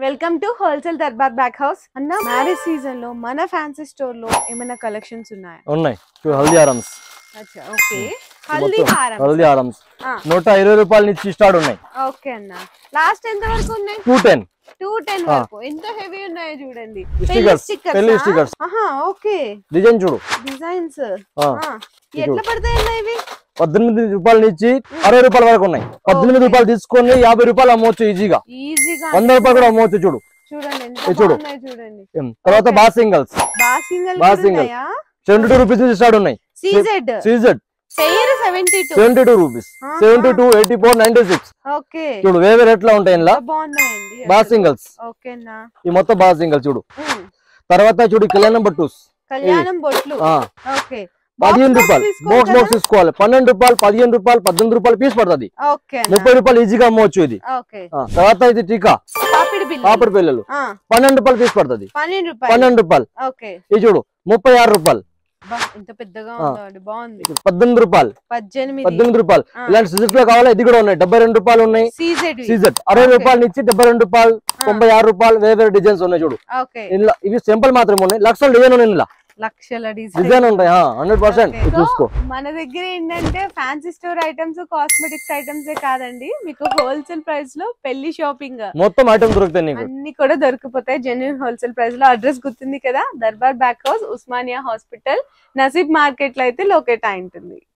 Welcome to wholesale Darbar back house అన్న. Marriage season లో మన ఫ్యాన్సీ స్టోర్ లో ఏమైనా కలెక్షన్స్ ఉన్నాయా? ఉన్నాయి. హల్దీ ఆరమ్స్. అచ్చా, ఓకే. హల్దీ ఆరమ్స్ 120 రూపాయల నుంచి స్టార్ట్ ఉన్నాయి. ఓకే అన్న. లాస్ట్ ఎంత వరకు ఉన్నాయి? 210 వరకు. ఎంత హెవీ ఉన్నాయో చూడండి. పెళ్లి స్టిక్కర్స్. ఓకే. డిజైన్ చూడు, డిజైన్స్ ఎట్లా పడతాయి అన్న ఇవి? 18 రూపాయల నుంచి 60 రూపాయల వరకు ఉన్నాయి. 18 రూపాయలు తీసుకొని 50 రూపాయలు అమ్మవచ్చు ఈజీగా. 100 రూపాయలు కూడా అమ్మవచ్చు. చూడు చూడండి. తర్వాత బా సింగల్స్ 72 రూపీస్ నుంచి స్టార్ట్ ఉన్నాయి. CZ 72 rupees, 72, 84, 96. చూడు వేరే రేట్లా ఉంటాయి ఇలా. బా సింగల్స్ ఈ మొత్తం బా సింగల్ చూడు. తర్వాత చూడు కళ్యాణం బొట్లు 15 రూపాయలు. బాక్స్ తీసుకోవాలి. 12 రూపాయలు, 15 రూపాయలు, 18 రూపాయలు పీస్ పడుతుంది. 30 రూపాయలు ఈజీగా అమ్మవచ్చు ఇది. తర్వాత ఇది టీకా పాపిడి పిల్లలు 12 రూపాయలు పీస్ పడుతుంది. 12 రూపాయలు. ఇది చూడు 36 రూపాయలు. 18 రూపాయలు. 18 రూపాయలు. ఇలాంటి సిజెట్ లో కావాలా? ఇది కూడా ఉన్నాయి. 72 రూపాయలు ఉన్నాయి. సీజెట్ 60 రూపాయల నుంచి 72 రూపాయలు, 96 రూపాయలు. వేరే డిజైన్స్ ఉన్నాయి చూడు. ఇవి సింపుల్ మాత్రమే ఉన్నాయి. లక్షల డిజైన్ ఉన్నాయి. ఇలా లక్షల డిజైన్ ఉంటాయి. 100% చూసుకో. మన దగ్గర ఏంటంటే fancy store items, cosmetics items కాదండి, మీకు హోల్సేల్ ప్రైస్ లో పెళ్లి షాపింగ్ మొత్తం ఐటమ్ దొరుకుతాయి. అన్ని కూడా దొరికిపోతాయి జెన్యూన్ హోల్సేల్ ప్రైస్ లో. అడ్రస్ గుర్తుంది కదా, Darbar back house, Osmania hospital, Naseeb market లో అయితే లొకేట్ అయి ఉంటుంది.